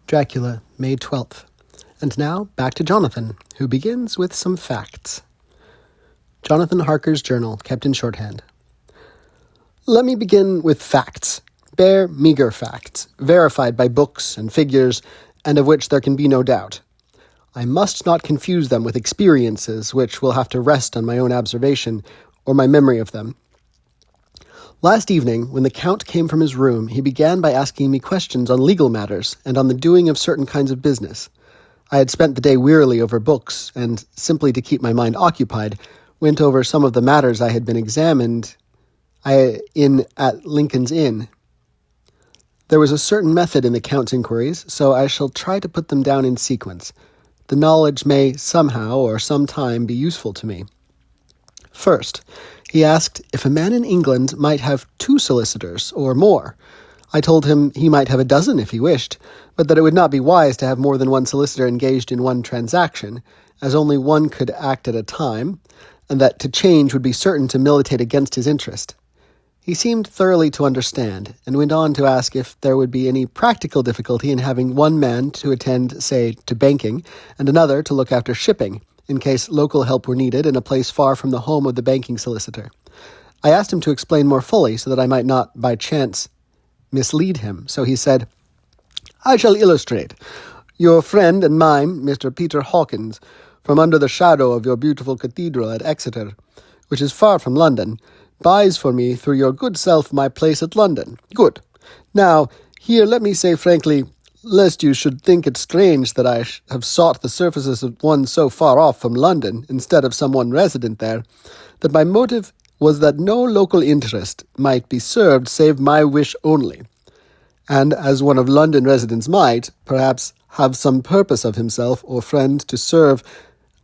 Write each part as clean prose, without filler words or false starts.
Dracula, May 12th. And now, back to Jonathan, who begins with some facts. Jonathan Harker's journal, kept in shorthand. Let me begin with facts. Bare, meager facts, verified by books and figures, and of which there can be no doubt. I must not confuse them with experiences which will have to rest on my own observation or my memory of them. Last evening, when the Count came from his room, he began by asking me questions on legal matters and on the doing of certain kinds of business. I had spent the day wearily over books, and, simply to keep my mind occupied, went over some of the matters I had been examined at Lincoln's Inn. There was a certain method in the Count's inquiries, so I shall try to put them down in sequence. The knowledge may somehow or sometime be useful to me. First, he asked if a man in England might have 2 solicitors or more. I told him he might have a dozen if he wished, but that it would not be wise to have more than one solicitor engaged in one transaction, as only one could act at a time, and that to change would be certain to militate against his interest. He seemed thoroughly to understand, and went on to ask if there would be any practical difficulty in having one man to attend, say, to banking, and another to look after shipping, in case local help were needed in a place far from the home of the banking solicitor. I asked him to explain more fully so that I might not, by chance, mislead him. So he said, I shall illustrate. Your friend and mine, Mr. Peter Hawkins, from under the shadow of your beautiful cathedral at Exeter, which is far from London, buys for me through your good self my place at London. Good. Now, here let me say frankly, lest you should think it strange that I have sought the services of one so far off from London, instead of someone resident there, that my motive was that no local interest might be served save my wish only, and as one of London residents might, perhaps, have some purpose of himself or friend to serve,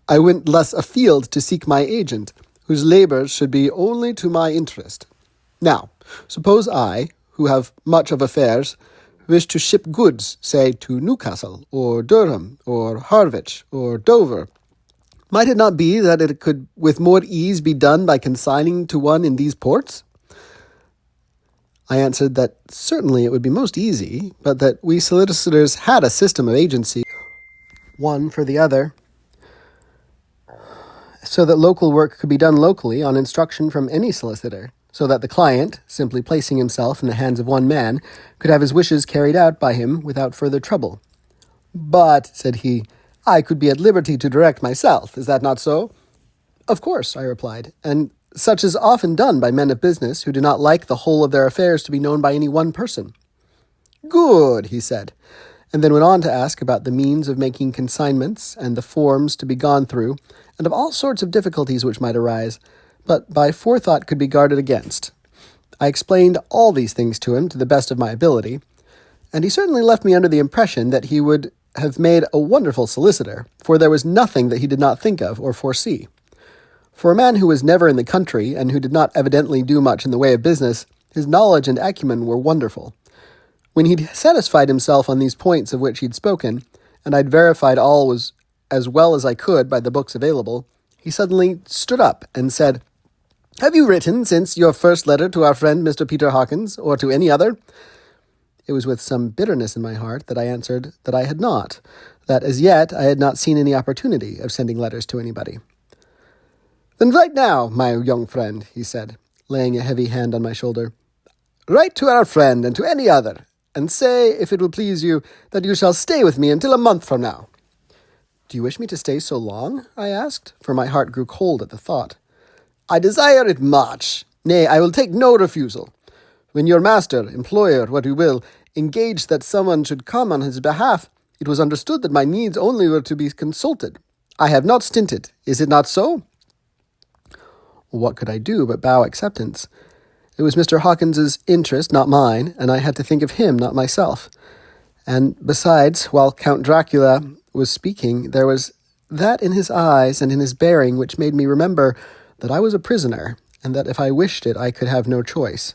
I went less afield to seek my agent, whose labours should be only to my interest. Now, suppose I, who have much of affairs, wish to ship goods, say, to Newcastle, or Durham, or Harwich, or Dover. Might it not be that it could with more ease be done by consigning to one in these ports? I answered that certainly it would be most easy, but that we solicitors had a system of agency, one for the other, so that local work could be done locally on instruction from any solicitor, so that the client, simply placing himself in the hands of one man, could have his wishes carried out by him without further trouble. But, said he, I could be at liberty to direct myself, is that not so? Of course, I replied, and such is often done by men of business who do not like the whole of their affairs to be known by any one person. Good, he said, and then went on to ask about the means of making consignments and the forms to be gone through, and of all sorts of difficulties which might arise, but by forethought could be guarded against. I explained all these things to him to the best of my ability, and he certainly left me under the impression that he would have made a wonderful solicitor, for there was nothing that he did not think of or foresee. For a man who was never in the country, and who did not evidently do much in the way of business, his knowledge and acumen were wonderful. When he'd satisfied himself on these points of which he'd spoken, and I'd verified all was as well as I could by the books available, he suddenly stood up and said, Have you written since your first letter to our friend Mr. Peter Hawkins, or to any other? It was with some bitterness in my heart that I answered that I had not, that as yet I had not seen any opportunity of sending letters to anybody. Then write now, my young friend, he said, laying a heavy hand on my shoulder. Write to our friend and to any other, and say, if it will please you, that you shall stay with me until a month from now. Do you wish me to stay so long? I asked, for my heart grew cold at the thought. I desire it much. Nay, I will take no refusal. When your master, employer, what you will, engaged that someone should come on his behalf, it was understood that my needs only were to be consulted. I have not stinted. Is it not so? What could I do but bow acceptance? It was Mr. Hawkins's interest, not mine, and I had to think of him, not myself. And besides, while Count Dracula was speaking, there was that in his eyes and in his bearing which made me remember that I was a prisoner, and that if I wished it, I could have no choice.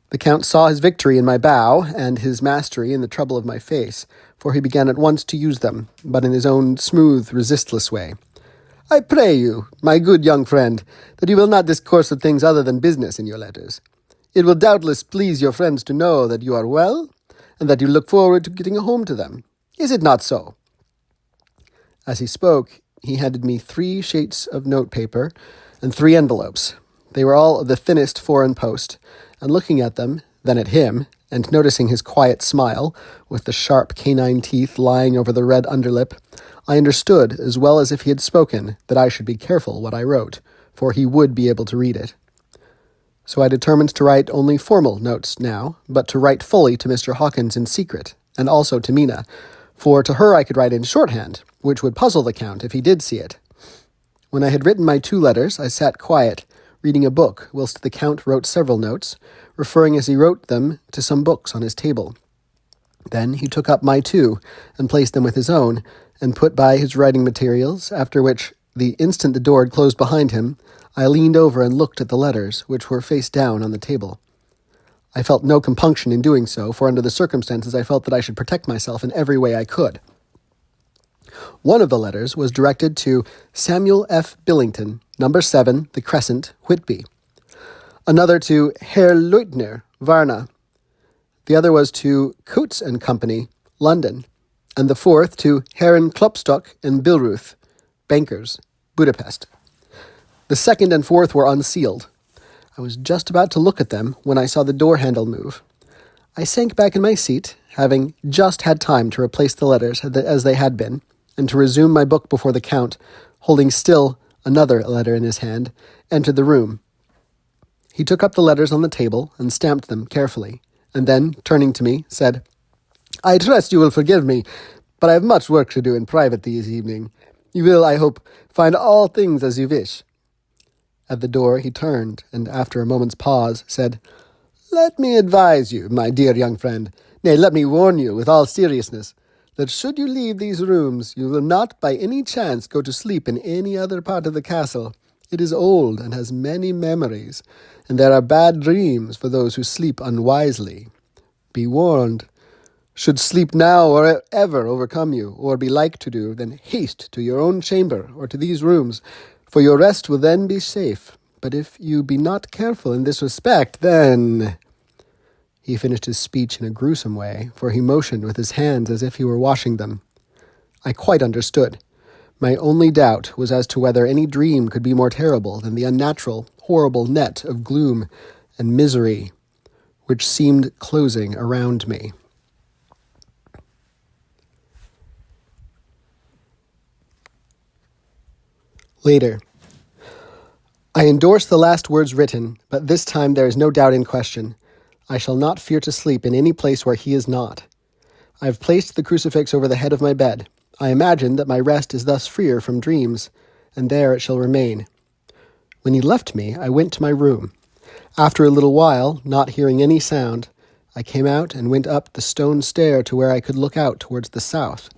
The Count saw his victory in my bow, and his mastery in the trouble of my face, for he began at once to use them, but in his own smooth, resistless way. I pray you, my good young friend, that you will not discourse of things other than business in your letters. It will doubtless please your friends to know that you are well, and that you look forward to getting home to them. Is it not so?" As he spoke, he handed me 3 sheets of notepaper and 3 envelopes. They were all of the thinnest foreign post, and looking at them, then at him, and noticing his quiet smile, with the sharp canine teeth lying over the red underlip, I understood, as well as if he had spoken, that I should be careful what I wrote, for he would be able to read it. So I determined to write only formal notes now, but to write fully to Mr. Hawkins in secret, and also to Mina, for to her I could write in shorthand, which would puzzle the Count if he did see it. When I had written my 2 letters, I sat quiet, reading a book, whilst the Count wrote several notes, referring as he wrote them to some books on his table. Then he took up my 2, and placed them with his own, and put by his writing materials, after which, the instant the door had closed behind him, I leaned over and looked at the letters, which were face down on the table. I felt no compunction in doing so, for under the circumstances I felt that I should protect myself in every way I could. One of the letters was directed to Samuel F. Billington, number 7, The Crescent, Whitby. Another to Herr Leutner, Varna. The other was to Coates and Company, London. And the 4th to Herren Klopstock and Billruth, bankers, Budapest. The 2nd and 4th were unsealed. I was just about to look at them when I saw the door handle move. I sank back in my seat, having just had time to replace the letters as they had been, and to resume my book before the Count, holding still another letter in his hand, entered the room. He took up the letters on the table and stamped them carefully, and then, turning to me, said, "I trust you will forgive me, but I have much work to do in private this evening. You will, I hope, find all things as you wish." At the door he turned, and after a moment's pause, said, "Let me advise you, my dear young friend, nay, let me warn you with all seriousness, that should you leave these rooms, you will not by any chance go to sleep in any other part of the castle. It is old and has many memories, and there are bad dreams for those who sleep unwisely. Be warned. Should sleep now or ever overcome you, or be like to do, then haste to your own chamber or to these rooms, for your rest will then be safe. But if you be not careful in this respect, then—" He finished his speech in a gruesome way, for he motioned with his hands as if he were washing them. I quite understood. My only doubt was as to whether any dream could be more terrible than the unnatural, horrible net of gloom and misery which seemed closing around me. Later. I endorse the last words written, but this time there is no doubt in question. I shall not fear to sleep in any place where he is not. I have placed the crucifix over the head of my bed. I imagine that my rest is thus freer from dreams, and there it shall remain. When he left me, I went to my room. After a little while, not hearing any sound, I came out and went up the stone stair to where I could look out towards the south.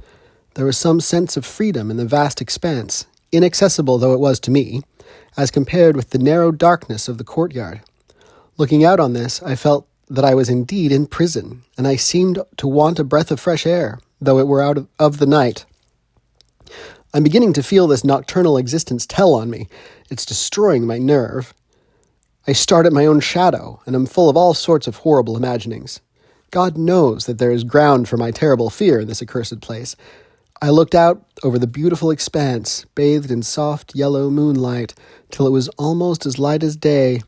There was some sense of freedom in the vast expanse, inaccessible though it was to me, as compared with the narrow darkness of the courtyard. Looking out on this, I felt that I was indeed in prison, and I seemed to want a breath of fresh air, though it were out of the night. I'm beginning to feel this nocturnal existence tell on me. It's destroying my nerve. I start at my own shadow, and am full of all sorts of horrible imaginings. God knows that there is ground for my terrible fear in this accursed place. I looked out over the beautiful expanse, bathed in soft yellow moonlight, till it was almost as light as day.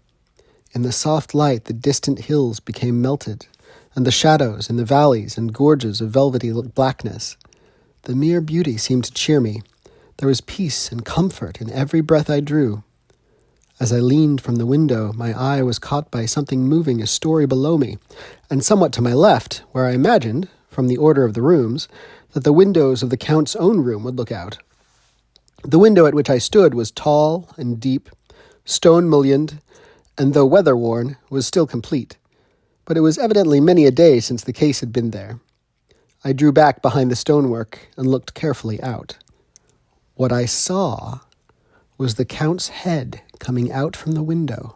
In the soft light the distant hills became melted, and the shadows in the valleys and gorges of velvety blackness. The mere beauty seemed to cheer me. There was peace and comfort in every breath I drew. As I leaned from the window, my eye was caught by something moving a story below me, and somewhat to my left, where I imagined, from the order of the rooms, that the windows of the Count's own room would look out. The window at which I stood was tall and deep, stone-mullioned, and though weather-worn, was still complete. But it was evidently many a day since the case had been there. I drew back behind the stonework and looked carefully out. What I saw was the Count's head coming out from the window.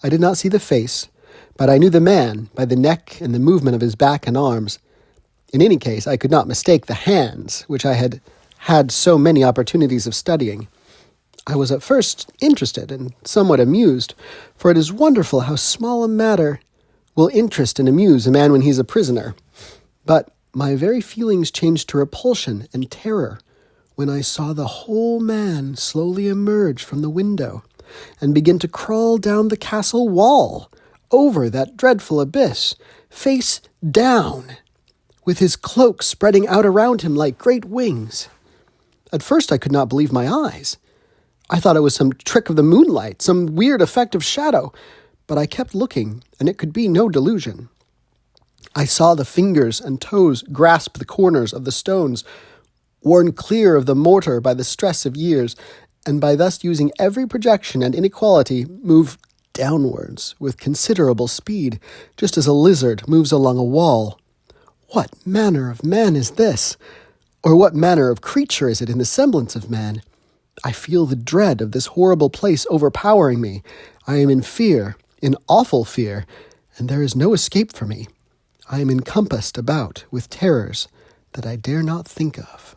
I did not see the face, but I knew the man by the neck and the movement of his back and arms. In any case, I could not mistake the hands, which I had had so many opportunities of studying. I was at first interested and somewhat amused, for it is wonderful how small a matter will interest and amuse a man when he is a prisoner. But my very feelings changed to repulsion and terror when I saw the whole man slowly emerge from the window and begin to crawl down the castle wall, over that dreadful abyss, face down, with his cloak spreading out around him like great wings. At first I could not believe my eyes. I thought it was some trick of the moonlight, some weird effect of shadow, but I kept looking, and it could be no delusion. I saw the fingers and toes grasp the corners of the stones, worn clear of the mortar by the stress of years, and by thus using every projection and inequality, move downwards with considerable speed, just as a lizard moves along a wall. What manner of man is this? Or what manner of creature is it in the semblance of man? I feel the dread of this horrible place overpowering me. I am in fear, in awful fear, and there is no escape for me. I am encompassed about with terrors that I dare not think of.